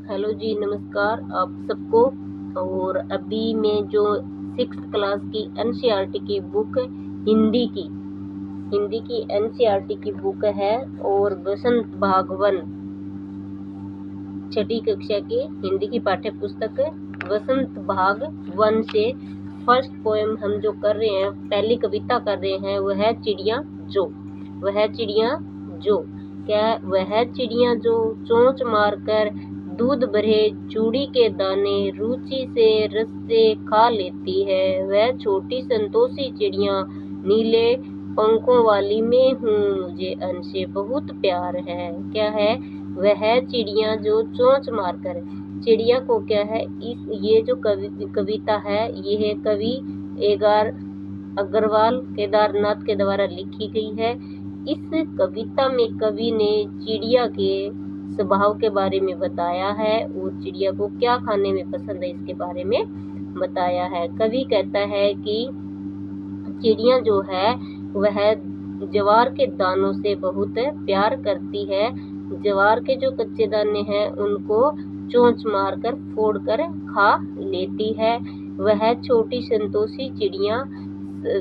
Hello जी, नमस्कार आप सबको। और अभी मैं जो 6th क्लास की एनसीईआरटी की बुक हिंदी की एनसीईआरटी की बुक है और बसंत भागवन 6ठी कक्षा की हिंदी की पाठ्य पुस्तक वसंत भाग 1 से फर्स्ट पोएम हम जो कर रहे हैं, पहली कविता कर रहे हैं, वह है चिड़िया जो। वह चिड़िया जो क्या? वह चिड़िया जो चोंच मारकर दूध भरे चूड़ी के दाने रुचि से रस से खा लेती है। वह छोटी संतोषी चिड़िया नीले पंखों वाली मैं हूँ, मुझे उनसे बहुत प्यार है। क्या है? वह चिड़िया जो चोंच मारकर। चिड़िया को क्या है, ये जो कविता है, ये है कवि एगार अग्रवाल केदारनाथ के द्वारा लिखी गई है। इस कविता में कवि ने चिड़िया के स्वभाव के बारे में बताया है और चिड़िया को क्या खाने में पसंद है इसके बारे में बताया है। कवि कहता है कि चिड़िया जो है वह ज्वार के दानों से बहुत प्यार करती है। ज्वार के जो कच्चे दाने हैं उनको चोंच मारकर फोड़कर खा लेती है। वह छोटी संतोषी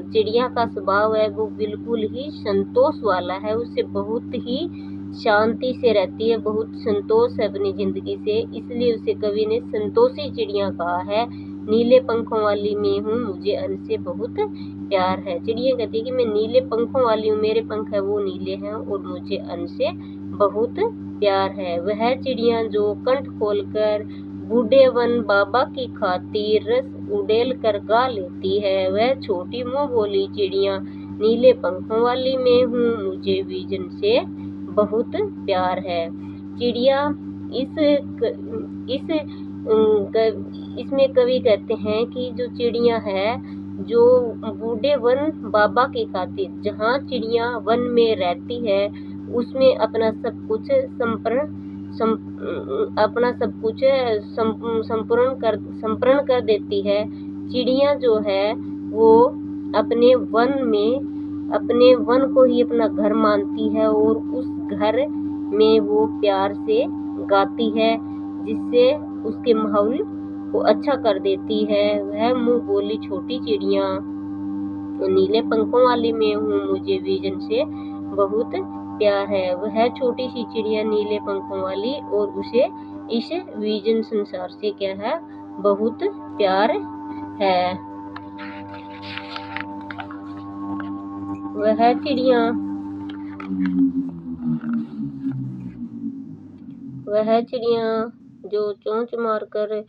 चिड़िया का स्वभाव है वो बिल्कुल ही संतोष वाला है। उसे बहुत ही शांति से रहती है, बहुत संतोष है अपनी जिंदगी से, इसलिए उसे कवि ने संतोषी चिड़िया कहा है। नीले पंखों वाली मैं हूँ, मुझे उनसे बहुत प्यार है। चिड़िया कहती है कि मैं नीले पंखों वाली हूँ, मेरे पंख है वो नीले हैं और मुझे उनसे बहुत प्यार है। वह चिड़िया जो कंठ खोलकर बूढ़े वन बाबा की खातिर रस उड़ेल कर गा लेती है। वह छोटी मुंह बोली चिड़िया नीले पंखों वाली मैं हूँ, मुझे विजन से बहुत प्यार है। चिड़िया इसमें कवि कहते हैं कि जो चिड़िया है जो बूढ़े वन बाबा की खातिर, जहाँ चिड़िया वन में रहती है उसमें अपना सब कुछ संपूर्ण कर देती है। चिड़िया जो है वो अपने वन को ही अपना घर मानती है और उस घर में वो प्यार से गाती है, जिससे उसके माहौल को अच्छा कर देती है। वह मुंह बोली छोटी चिड़िया नीले पंखों वाली मैं हूँ, मुझे विजन से बहुत प्यार है। वह छोटी सी चिड़िया नीले पंखों वाली और उसे इस विजन संसार से क्या है, बहुत प्यार है। वह चिड़िया जो चोंच मारकर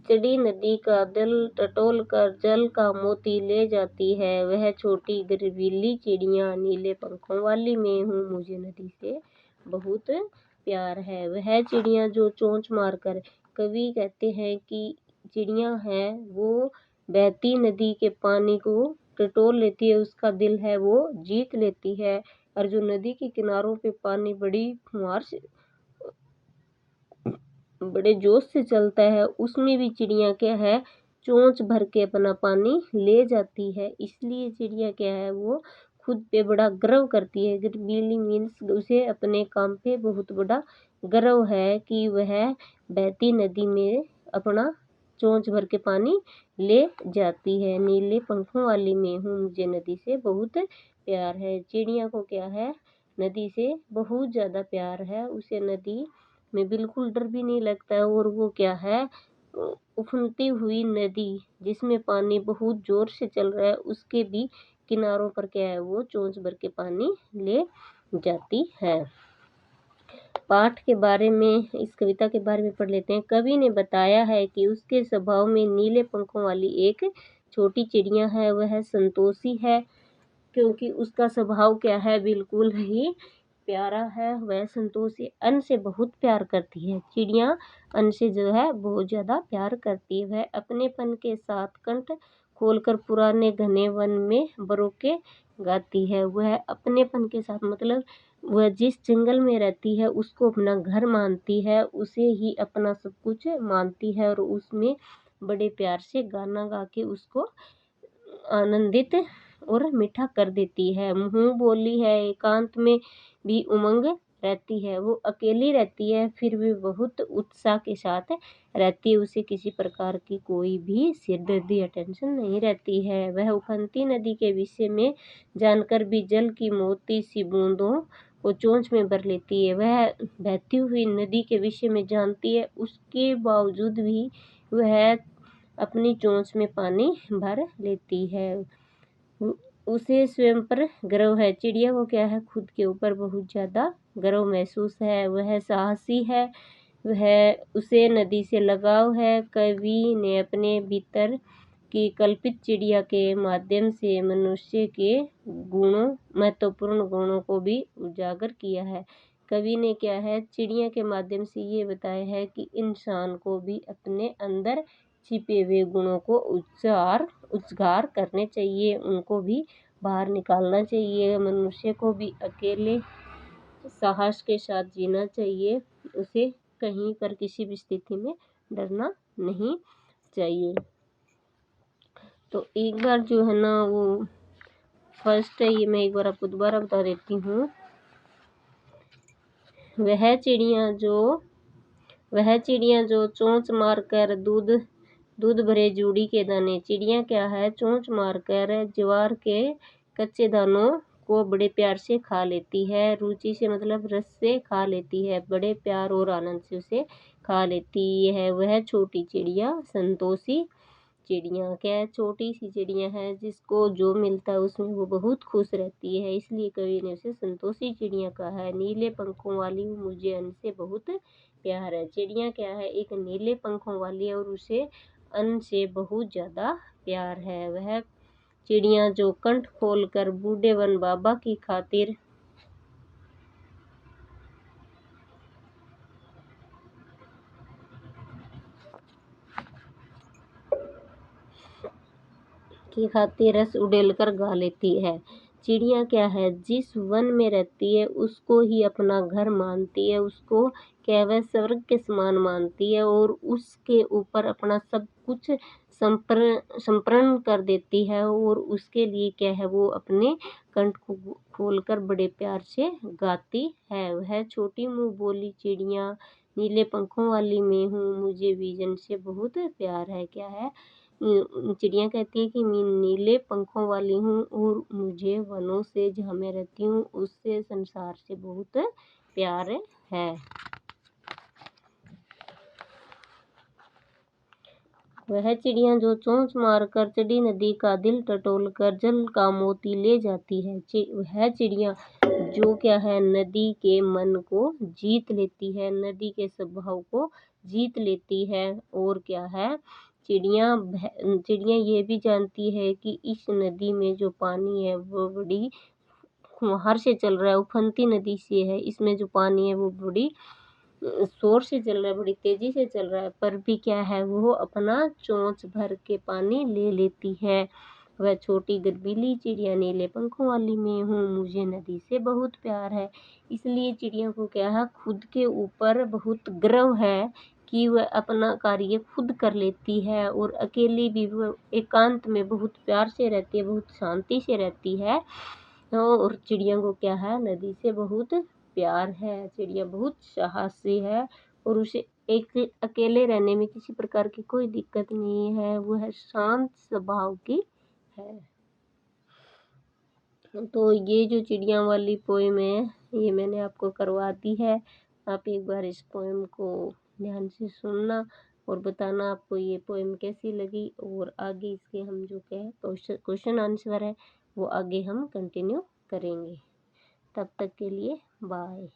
चिड़ी नदी का दिल टटोल कर जल का मोती ले जाती है। वह छोटी गर्वीली चिड़िया नीले पंखों वाली मैं हूँ, मुझे नदी से बहुत प्यार है। वह चिड़िया जो चोंच मारकर, कवि कहते हैं कि चिड़िया है वो बहती नदी के पानी को टटोल लेती है, उसका दिल है वो जीत लेती है। और जो नदी के किनारों पे पानी बड़े जोश से चलता है, उसमें भी चिड़िया क्या है, चोंच भर के अपना पानी ले जाती है। इसलिए चिड़िया क्या है, वो खुद पे बड़ा गर्व करती है। गर्वीली मीन्स उसे अपने काम पे बहुत बड़ा गर्व है कि वह बहती नदी में अपना चोंच भर के पानी ले जाती है। नीले पंखों वाली मैं हूँ, मुझे नदी से बहुत प्यार है। चिड़िया को क्या है, नदी से बहुत ज़्यादा प्यार है। उसे नदी में बिल्कुल डर भी नहीं लगता है और वो क्या है, उफनती हुई नदी जिसमें पानी बहुत जोर से चल रहा है, उसके भी किनारों पर क्या है, वो चोंच भर के पानी ले जाती है। पाठ के बारे में, इस कविता के बारे में पढ़ लेते हैं। कवि ने बताया है कि उसके स्वभाव में नीले पंखों वाली एक छोटी चिड़िया है। वह संतोषी है क्योंकि उसका स्वभाव क्या है, बिल्कुल ही प्यारा है। वह संतोषी अन्न से बहुत प्यार करती है। चिड़िया अन्न से जो है बहुत ज़्यादा प्यार करती है। वह अपनेपन के साथ कंठ खोलकर पुराने घने वन में बरोके गाती है। वह अपनेपन के साथ मतलब वह जिस जंगल में रहती है उसको अपना घर मानती है, उसे ही अपना सब कुछ मानती है और उसमें बड़े प्यार से गाना गा के उसको आनंदित और मीठा कर देती है। मुँह बोली है, एकांत में भी उमंग रहती है, वो अकेली रहती है, फिर भी बहुत उत्साह के साथ रहती है। उसे किसी प्रकार की कोई भी सिरदर्दी या टेंशन नहीं रहती है। वह उफनती नदी के विषय में जानकर भी जल की मोती सी बूंदों को चोंच में भर लेती है। वह बहती हुई नदी के विषय में जानती है, उसके बावजूद भी वह अपनी चोंच में पानी भर लेती है। उसे स्वयं पर गर्व है। चिड़िया को क्या है, खुद के ऊपर बहुत ज़्यादा गर्व महसूस है। वह साहसी है, वह उसे नदी से लगाव है। कवि ने अपने भीतर की कल्पित चिड़िया के माध्यम से मनुष्य के गुणों, महत्वपूर्ण गुणों को भी उजागर किया है। कवि ने क्या है, चिड़िया के माध्यम से ये बताया है कि इंसान को भी अपने अंदर छिपे हुए गुणों को उजागर करने चाहिए, उनको भी बाहर निकालना चाहिए। मनुष्य को भी अकेले साहस के साथ जीना चाहिए, उसे कहीं पर किसी भी स्थिति में डरना नहीं चाहिए। तो एक बार जो है ना वो फर्स्ट है, ये मैं एक बार आपको दोबारा बता देती हूँ। वह चिड़िया जो चोंच मारकर दूध भरे जूड़ी के दाने। चिड़िया क्या है, चोंच मारकर ज्वार के कच्चे दानों को बड़े प्यार से खा लेती है। रुचि से मतलब रस से खा लेती है, बड़े प्यार और आनंद से उसे खा लेती है। वह छोटी चिड़िया संतोषी चिड़िया क्या है, छोटी सी चिड़िया है, जिसको जो मिलता है उसमें वो बहुत खुश रहती है, इसलिए कवि ने उसे संतोषी चिड़िया कहा है। नीले पंखों वाली मुझे अन्न से बहुत प्यार है। चिड़िया क्या है, एक नीले पंखों वाली है और उसे अन्न से बहुत ज़्यादा प्यार है। वह चिड़िया जो कंठ खोलकर बूढ़े वन बाबा की खातिर रस उड़ेलकर गा लेती है। चिड़िया क्या है, जिस वन में रहती है उसको ही अपना घर मानती है, उसको क्या वह स्वर्ग के समान मानती है और उसके ऊपर अपना सब कुछ संप्रण कर देती है। और उसके लिए क्या है, वो अपने कंठ को खोलकर बड़े प्यार से गाती है। वह छोटी मुँह बोली चिड़िया नीले पंखों वाली मैं हूँ, मुझे विजन से बहुत प्यार है। क्या है, चिड़िया कहती है कि मैं नीले पंखों वाली हूँ और मुझे वनों से जहाँ मैं रहती हूँ उससे संसार से बहुत प्यार है। वह चिड़िया जो चोंच मारकर चढ़ी नदी का दिल टटोलकर जल का मोती ले जाती है। वह चिड़िया जो क्या है, नदी के मन को जीत लेती है, नदी के स्वभाव को जीत लेती है। और क्या है, चिड़िया ये भी जानती है कि इस नदी में जो पानी है वो बड़ी फुहार से चल रहा है, उफनती नदी से है, इसमें जो पानी है वो बड़ी शोर से चल रहा है, बड़ी तेजी से चल रहा है, पर भी क्या है, वो अपना चोंच भर के पानी ले लेती है। वह छोटी गर्वीली चिड़िया नीले पंखों वाली मैं हूँ, मुझे नदी से बहुत प्यार है। इसलिए चिड़िया को क्या है, खुद के ऊपर बहुत गर्व है कि वह अपना कार्य खुद कर लेती है और अकेली भी वह एकांत में बहुत प्यार से रहती है, बहुत शांति से रहती है। और चिड़िया को क्या है, नदी से बहुत प्यार है। चिड़िया बहुत साहसी है और उसे एक अकेले रहने में किसी प्रकार की कोई दिक्कत नहीं है, वह शांत स्वभाव की है। तो ये जो चिड़िया वाली पोएम है ये मैंने आपको करवा दी है। आप एक बार इस पोएम को ध्यान से सुनना और बताना आपको ये पोएम कैसी लगी। और आगे इसके हम जो क्या क्वेश्चन आंसर है वो आगे हम कंटिन्यू करेंगे। तब तक के लिए बाय।